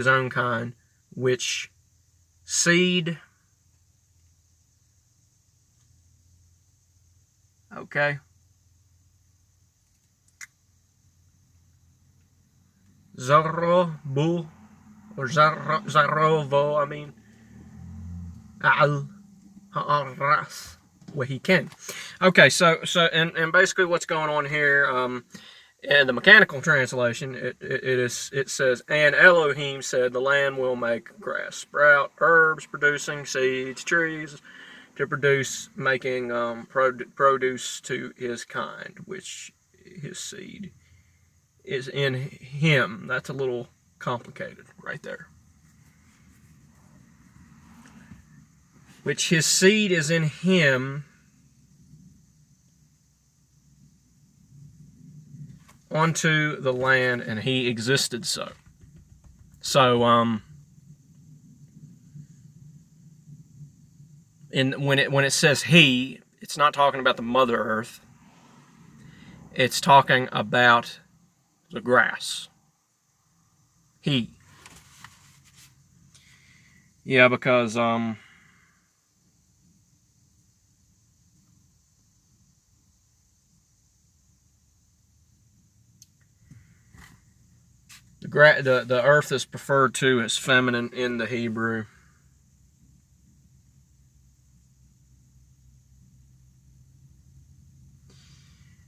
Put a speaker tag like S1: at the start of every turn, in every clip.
S1: his own kind, which seed, okay, Zarobo, or Zarovo, I mean, Al Ha'aras, where he can. Okay, and basically what's going on here, in the mechanical translation, it says, and Elohim said, the land will make grass sprout, herbs producing seeds, trees to produce, making produce to his kind, which his seed is in him. That's a little complicated right there. Which his seed is in him onto the land, and he existed so. So, when it says he, it's not talking about the Mother Earth. It's talking about the grass. He. Yeah, because the earth is referred to as feminine in the Hebrew.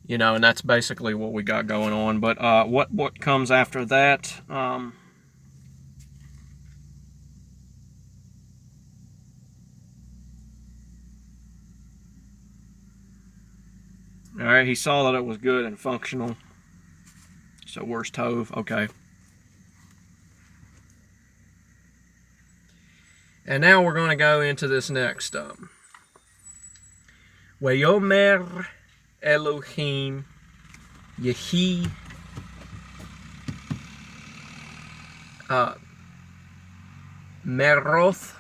S1: You know, and that's basically what we got going on. But what comes after that? All right, he saw that it was good and functional. So where's Tov? Okay. And now we're going to go into this next. Wayomer Elohim Yehi Meroth.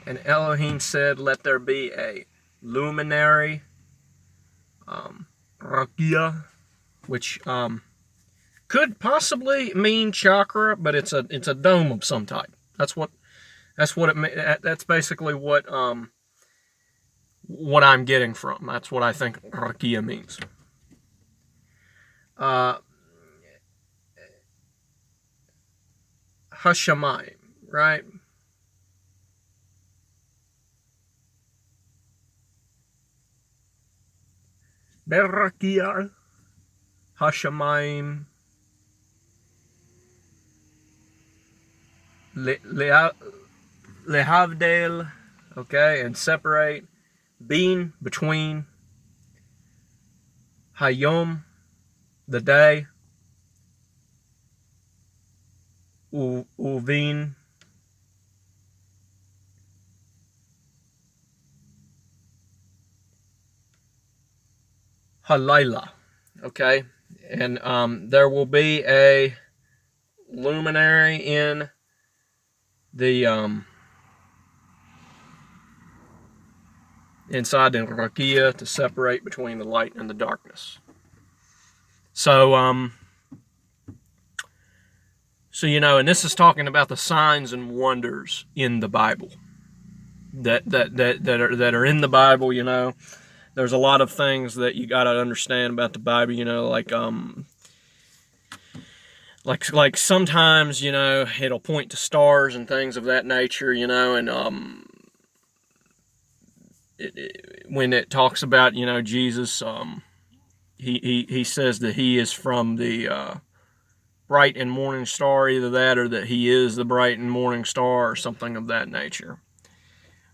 S1: And Elohim said, let there be a luminary, Rakia, which could possibly mean chakra, but it's a dome of some type. That's basically what I'm getting from. That's what I think Rakia means. Hashamayim, right? Berakia, Hashamayim, Lehavdel, okay, and separate, being, between, Hayom, the day, Uvin, Halayla, okay, and there will be a luminary in the inside the Rakia to separate between the light and the darkness. So you know, and this is talking about the signs and wonders in the Bible that are in the Bible. You know, there's a lot of things that you got to understand about the Bible. You know, like sometimes, you know, it'll point to stars and things of that nature. You know, and when it talks about, you know, Jesus, he says that he is from the bright and morning star, either that or that he is the bright and morning star or something of that nature,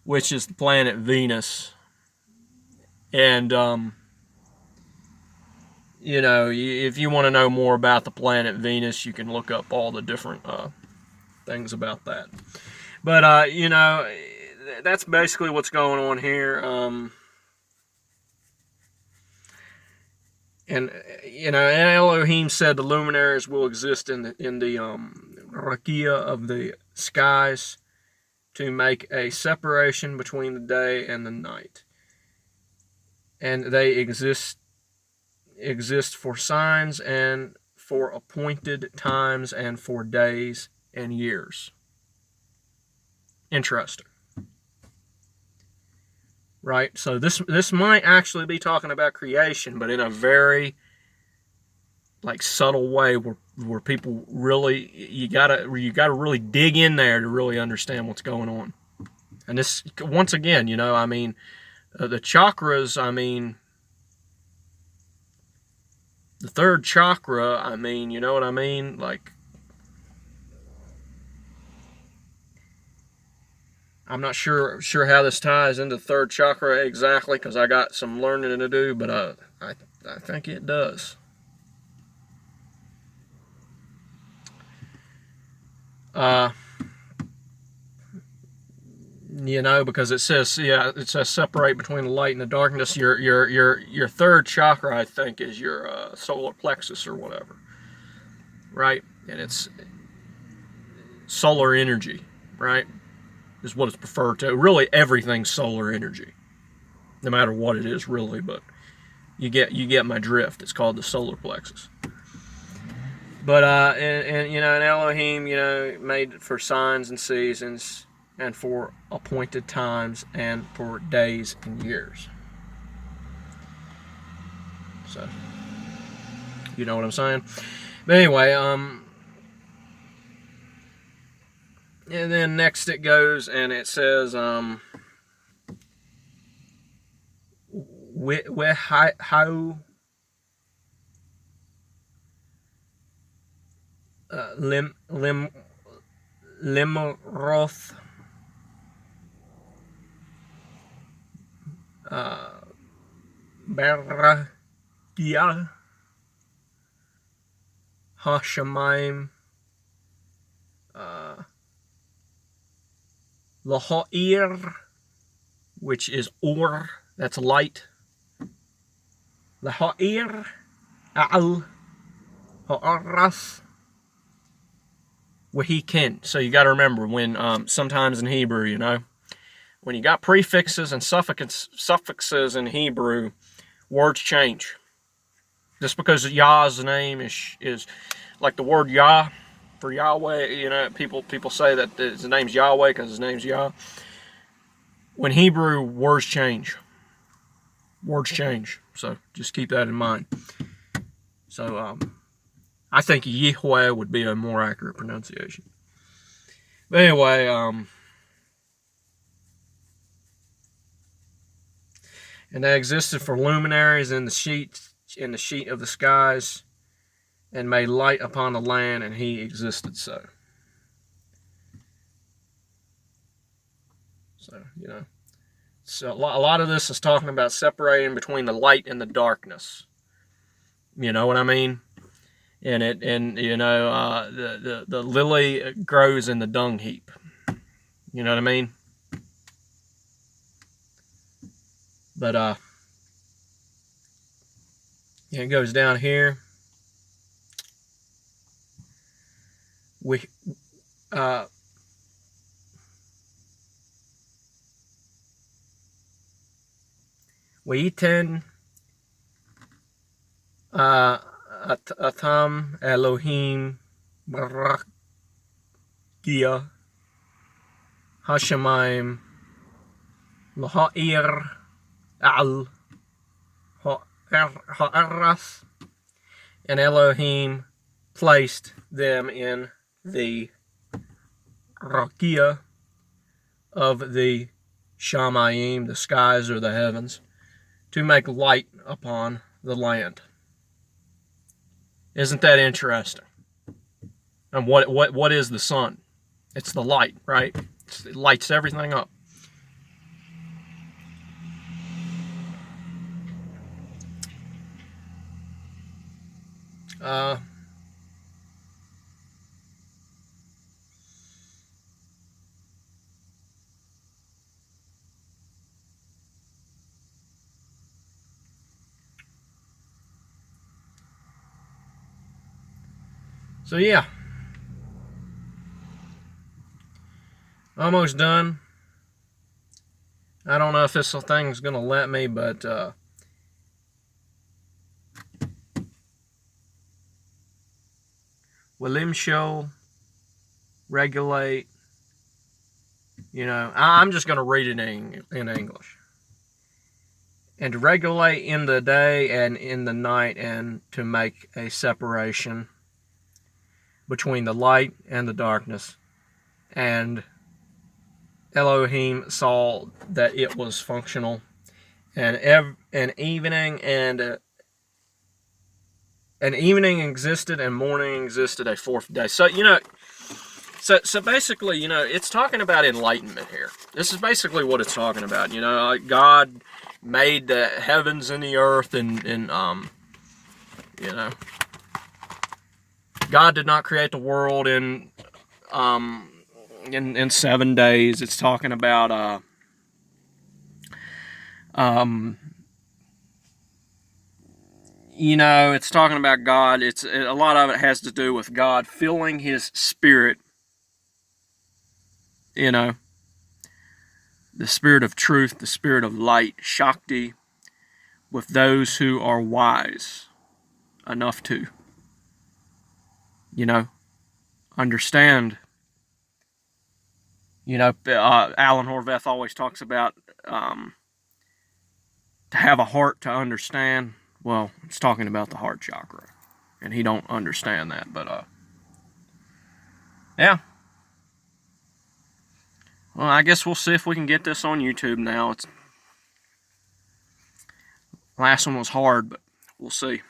S1: which is the planet Venus. And you know, if you want to know more about the planet Venus, you can look up all the different things about that. But you know, that's basically what's going on here. And you know, and Elohim said the luminaries will exist in the Rakia of the skies to make a separation between the day and the night, and they exist for signs and for appointed times and for days and years. Interesting. Right? So this might actually be talking about creation, but in a very like subtle way where people really you gotta really dig in there to really understand what's going on. And this, once again, you know, I mean, the chakras, I mean, the third chakra, I mean, you know what I mean? Like, I'm not sure how this ties into the third chakra exactly, because I got some learning to do, but I think it does. You know, because it says separate between the light and the darkness. Your third chakra, I think, is your solar plexus or whatever, right? And it's solar energy, right? Is what it's referred to. Really, everything's solar energy, no matter what it is, really. But you get my drift. It's called the solar plexus. But and you know, and Elohim, you know, made for signs and seasons, and for appointed times, and for days and years. So, you know what I'm saying? But anyway, and then next it goes, and it says, how Limroth Berakia Hashemayim Lahair, which is or, that's light. Lahair Al Ha'aras Wahikin. So you got to remember when sometimes in Hebrew, you know, when you got prefixes and suffixes in Hebrew, words change. Just because Yah's name is like the word Yah for Yahweh, you know, people say that his name's Yahweh because his name's Yah. When Hebrew, words change. Words change. So just keep that in mind. So I think Yahweh would be a more accurate pronunciation. But anyway, and they existed for luminaries in the sheet of the skies, and made light upon the land, and he existed so. So, you know, so a lot of this is talking about separating between the light and the darkness. You know what I mean? And you know, the lily grows in the dung heap. You know what I mean? But it goes down here. We Waitin Atam Elohim Barakia Hashemayim Lahair Al Ha'aras, and Elohim placed them in the Rakia of the Shamayim, the skies or the heavens, to make light upon the land. Isn't that interesting? And what is the sun? It's the light, right? It lights everything up. So yeah, almost done. I don't know if this thing's gonna let me, but William Show regulate, you know, I'm just going to read it in English. And to regulate in the day and in the night, and to make a separation between the light and the darkness. And Elohim saw that it was functional. And an evening existed, and morning existed a fourth day. So, you know, so basically, you know, it's talking about enlightenment here. This is basically what it's talking about. You know, God made the heavens and the earth, and you know, God did not create the world in 7 days. It's talking about you know, it's talking about God. A lot of it has to do with God filling His Spirit. You know, the Spirit of truth, the Spirit of light, Shakti, with those who are wise enough to, you know, understand. You know, Alan Horvath always talks about to have a heart to understand. Well, it's talking about the heart chakra, and he don't understand that. But yeah. Well, I guess we'll see if we can get this on YouTube now. Last one was hard, but we'll see.